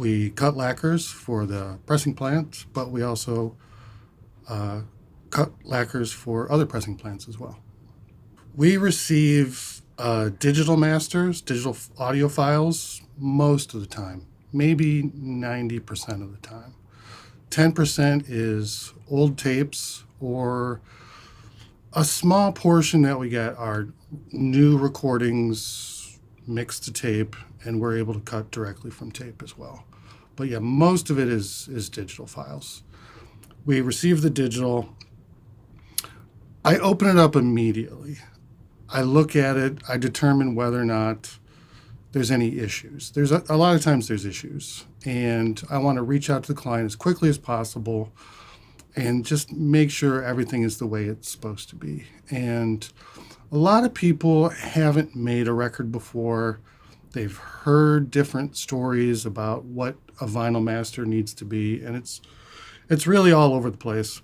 We cut lacquers for the pressing plant, but we also cut lacquers for other pressing plants as well. We receive digital masters, digital audio files most of the time, maybe 90% of the time. 10% is old tapes, or a small portion that we get are new recordings mixed to tape, and we're able to cut directly from tape as well. But yeah, most of it is digital files. We receive the digital. I open it up immediately. I look at it. I determine whether or not there's any issues. There's a lot of times there's issues, and I want to reach out to the client as quickly as possible and just make sure everything is the way it's supposed to be. And a lot of people haven't made a record before. They've heard different stories about what a vinyl master needs to be, and it's really all over the place.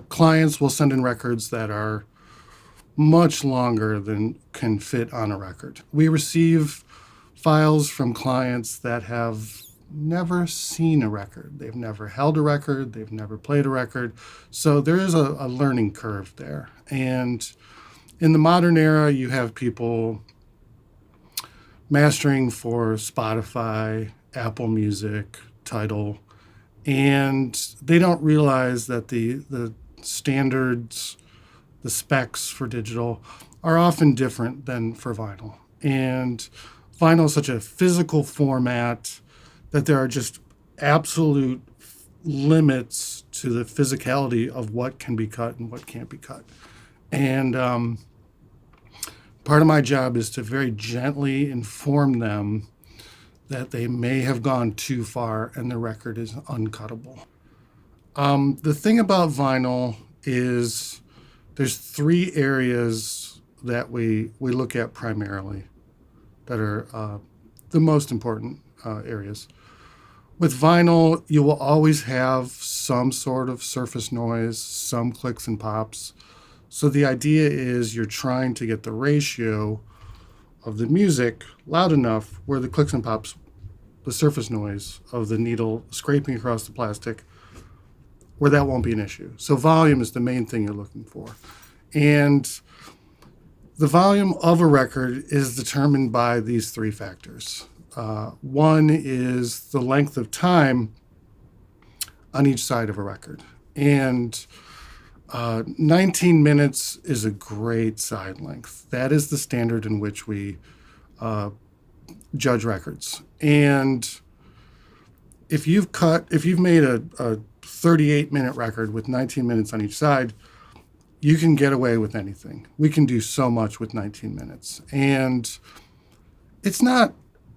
Clients will send in records that are much longer than can fit on a record. We receive files from clients that have never seen a record. They've never held a record. They've never played a record. So there is a learning curve there. And in the modern era, you have people mastering for Spotify, Apple Music, Tidal, and they don't realize that the standards, the specs for digital are often different than for vinyl. And vinyl is such a physical format that there are just absolute limits to the physicality of what can be cut and what can't be cut. And part of my job is to very gently inform them that they may have gone too far and the record is uncuttable. The thing about vinyl is there's three areas that we look at primarily that are the most important areas. With vinyl, you will always have some sort of surface noise, some clicks and pops. So the idea is you're trying to get the ratio of the music loud enough where the clicks and pops, the surface noise of the needle scraping across the plastic, where that won't be an issue. So volume is the main thing you're looking for. And the volume of a record is determined by these three factors. One is the length of time on each side of a record. And 19 minutes is a great side length. That is the standard in which we judge records. And if you've made a 38-minute record with 19 minutes on each side, you can get away with anything. We can do so much with 19 minutes. And it's not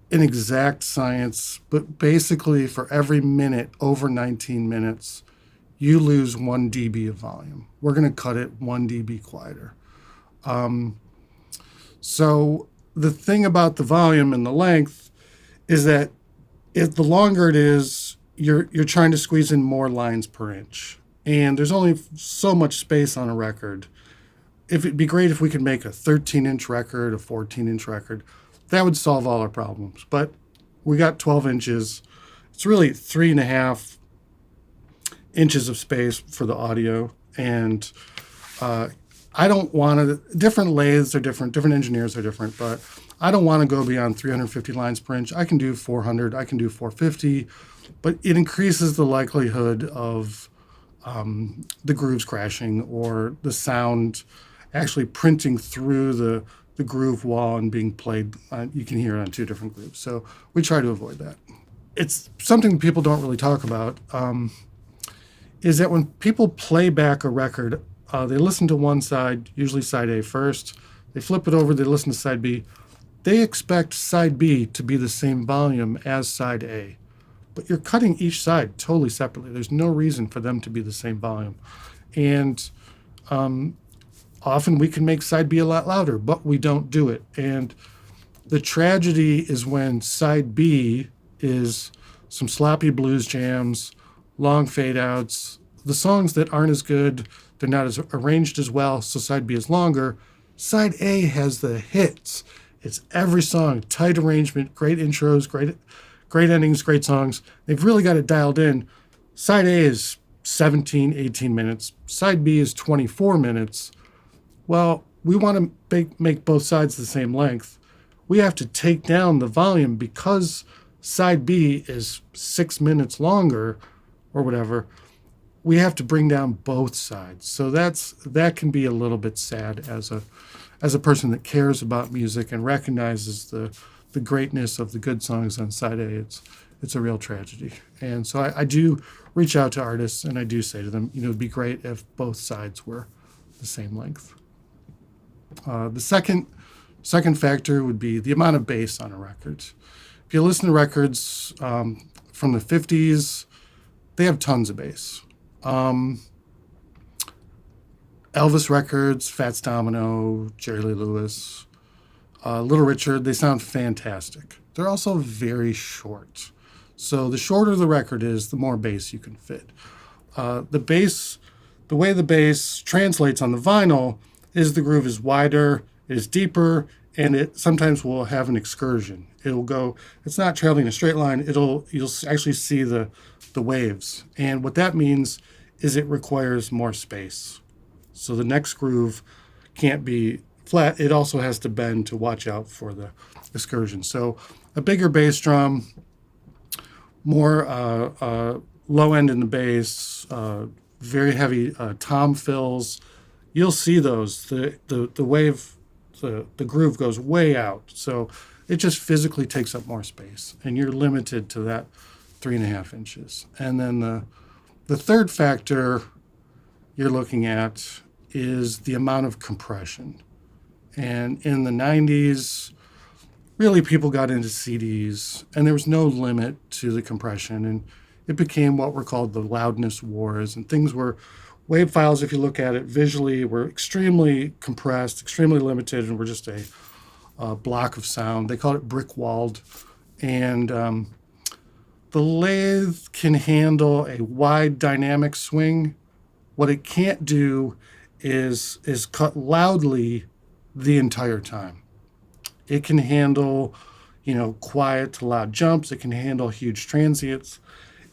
an exact science, but basically for every minute over 19 minutes, you lose 1 dB of volume. We're going to cut it 1 dB quieter. So the thing about the volume and the length is that if the longer it is, you're trying to squeeze in more lines per inch. And there's only so much space on a record. It'd be great if we could make a 13-inch record, a 14-inch record. That would solve all our problems. But we got 12 inches. It's really 3.5 inches of space for the audio. And I don't want to, different lathes are different engineers are different, but I don't want to go beyond 350 lines per inch. I can do 400, I can do 450, but it increases the likelihood of the grooves crashing or the sound actually printing through the groove wall and being played. You can hear it on two different grooves. So we try to avoid that. It's something people don't really talk about, is that when people play back a record, they listen to one side, usually side A first. They flip it over, they listen to side B. They expect side B to be the same volume as side A. But you're cutting each side totally separately. There's no reason for them to be the same volume. And often we can make side B a lot louder, but we don't do it. And the tragedy is when side B is some sloppy blues jams, long fade outs, the songs that aren't as good, they're not as arranged as well, so side B is longer. Side A has the hits. It's every song, tight arrangement, great intros, great endings, great songs. They've really got it dialed in. Side A is 17, 18 minutes. Side B is 24 minutes. Well, we want to make both sides the same length. We have to take down the volume because side B is 6 minutes longer or whatever. We have to bring down both sides. So that can be a little bit sad as a person that cares about music and recognizes the greatness of the good songs on side A. It's a real tragedy. And so I do reach out to artists and I do say to them, it'd be great if both sides were the same length. The second factor would be the amount of bass on a record. If you listen to records from the 50s, they have tons of bass. Elvis records, Fats Domino, Jerry Lee Lewis, Little Richard, they sound fantastic. They're also very short. So the shorter the record is, the more bass you can fit. The way the bass translates on the vinyl is the groove is wider, it is deeper, and it sometimes will have an excursion. It'll go, it's not traveling in a straight line, you'll actually see the waves. And what that means is it requires more space. So the next groove can't be flat, it also has to bend to watch out for the excursion. So a bigger bass drum, more low end in the bass, very heavy tom fills. You'll see those. The wave, the groove goes way out. So it just physically takes up more space, and you're limited to that 3.5 inches. And then the third factor you're looking at is the amount of compression. And in the 90s, really people got into CDs, and there was no limit to the compression, and it became what were called the loudness wars, and things were, wave files, if you look at it visually, were extremely compressed, extremely limited, and were just a block of sound. They called it brick-walled, and the lathe can handle a wide dynamic swing. What it can't do is cut loudly the entire time. It can handle, quiet to loud jumps. It can handle huge transients.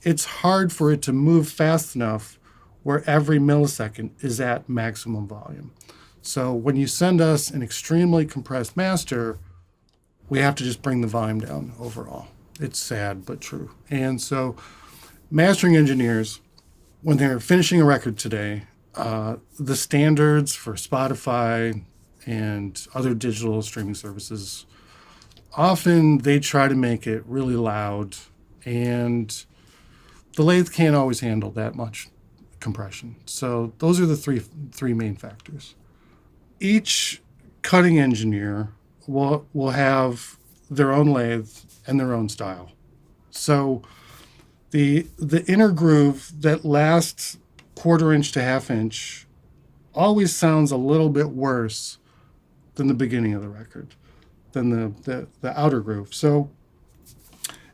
It's hard for it to move fast enough where every millisecond is at maximum volume. So when you send us an extremely compressed master, we have to just bring the volume down overall. It's sad, but true. And so mastering engineers, when they're finishing a record today, the standards for Spotify and other digital streaming services, often they try to make it really loud, and the lathe can't always handle that much compression. So those are the three main factors. Each cutting engineer will have their own lathe and their own style. So the inner groove, that last 1/4 inch to 1/2 inch, always sounds a little bit worse than the beginning of the record, than the outer groove. So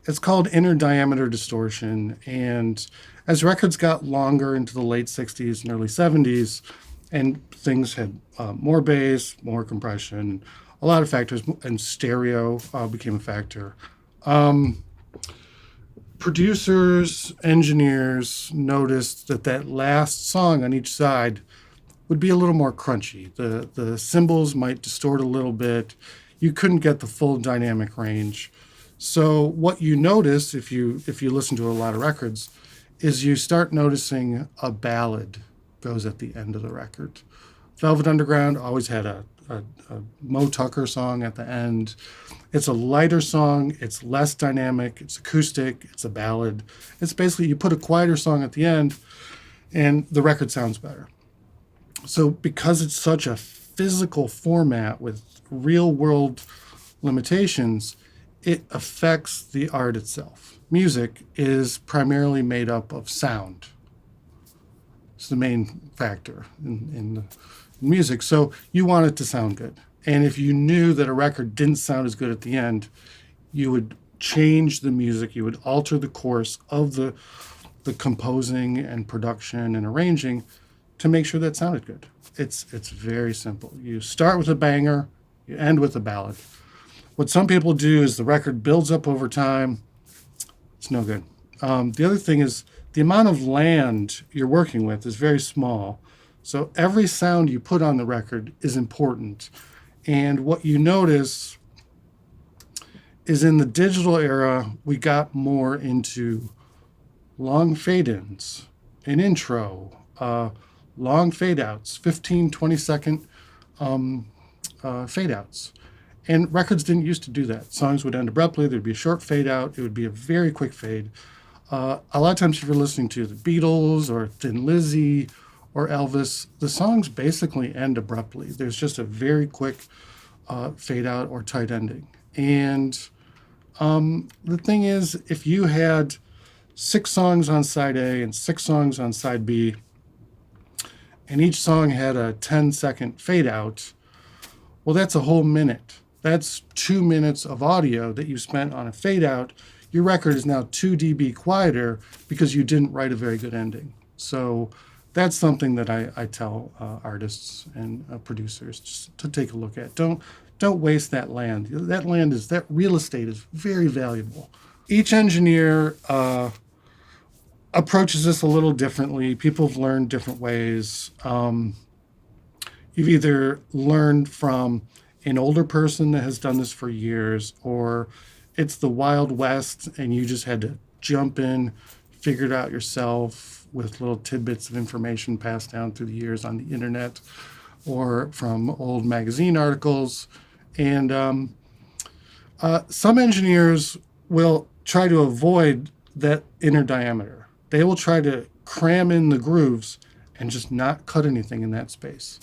it's called inner diameter distortion. And as records got longer into the late 60s and early 70s, and things had more bass, more compression, a lot of factors, and stereo became a factor. Producers, engineers noticed that last song on each side would be a little more crunchy. The cymbals might distort a little bit. You couldn't get the full dynamic range. So what you notice if you listen to a lot of records is you start noticing a ballad goes at the end of the record. Velvet Underground always had a Mo Tucker song at the end. It's a lighter song. It's less dynamic. It's acoustic. It's a ballad. It's basically you put a quieter song at the end and the record sounds better. So because it's such a physical format with real world limitations, it affects the art itself. Music is primarily made up of sound. It's the main factor in music. So you want it to sound good. And if you knew that a record didn't sound as good at the end, you would change the music, you would alter the course of the composing and production and arranging to make sure that sounded good. It's very simple. You start with a banger, you end with a ballad. What some people do is the record builds up over time, It's no good. The other thing is the amount of land you're working with is very small. So every sound you put on the record is important. And what you notice is in the digital era, we got more into long fade-ins, an intro, long fade-outs, 15, 20-second fade-outs. And records didn't used to do that. Songs would end abruptly. There'd be a short fade-out. It would be a very quick fade. A lot of times if you're listening to the Beatles or Thin Lizzy or Elvis, the songs basically end abruptly. There's just a very quick fade-out or tight ending. And the thing is, if you had 6 songs on side A and 6 songs on side B, and each song had a 10-second fade out, well, that's a whole minute. That's 2 minutes of audio that you spent on a fade out. Your record is now 2 dB quieter because you didn't write a very good ending. So that's something that I tell artists and producers just to take a look at. Don't waste that land. That real estate is very valuable. Each engineer approaches this a little differently. People have learned different ways. You've either learned from an older person that has done this for years, or it's the Wild West and you just had to jump in, figure it out yourself with little tidbits of information passed down through the years on the internet or from old magazine articles. And some engineers will try to avoid that inner diameter. They will try to cram in the grooves and just not cut anything in that space.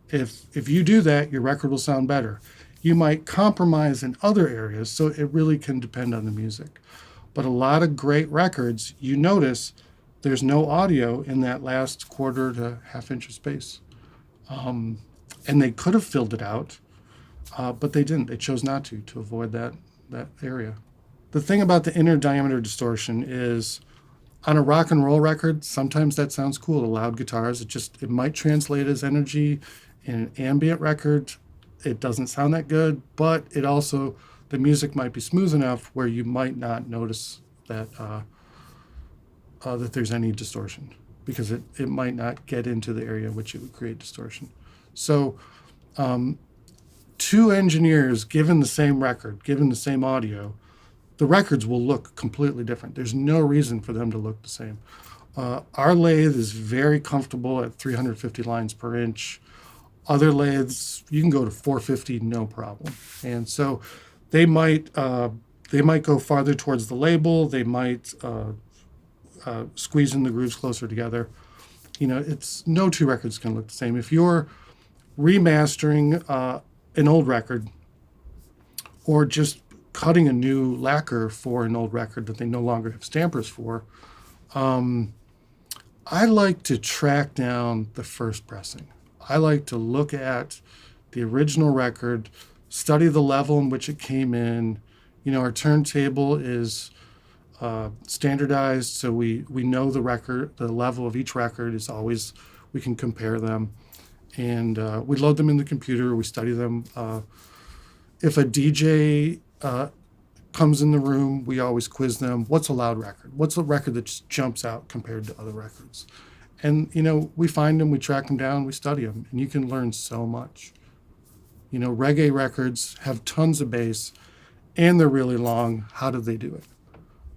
If you do that, your record will sound better. You might compromise in other areas, so it really can depend on the music. But a lot of great records, you notice there's no audio in that last quarter to half inch of space. And they could have filled it out, but they didn't. They chose not to avoid that area. The thing about the inner diameter distortion is on a rock and roll record, sometimes that sounds cool, the loud guitars. It might translate as energy. In an ambient record, it doesn't sound that good, but it also, the music might be smooth enough where you might not notice that that there's any distortion, because it might not get into the area in which it would create distortion. So 2 engineers given the same record, given the same audio, the records will look completely different. There's no reason for them to look the same. Our lathe is very comfortable at 350 lines per inch. Other lathes, you can go to 450, no problem. And so they might go farther towards the label. They might squeeze in the grooves closer together. It's no 2 records can look the same. If you're remastering an old record or just cutting a new lacquer for an old record that they no longer have stampers for, I like to track down the first pressing. I like to look at the original record, study the level in which it came in. Our turntable is standardized, so we know the level of each record is always, we can compare them. And we load them in the computer, we study them. If a DJ comes in the room, we always quiz them. What's a loud record? What's a record that just jumps out compared to other records? And, we find them, we track them down, we study them, and you can learn so much. Reggae records have tons of bass, and they're really long. How did they do it?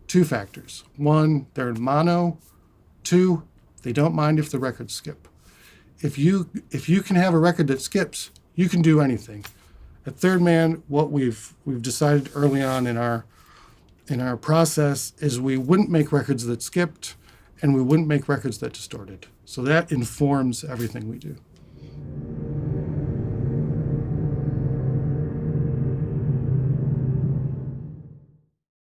2 factors. 1, they're in mono. 2, they don't mind if the records skip. If you can have a record that skips, you can do anything. At Third Man, what we've decided early on in our process is we wouldn't make records that skipped, and we wouldn't make records that distorted. So that informs everything we do.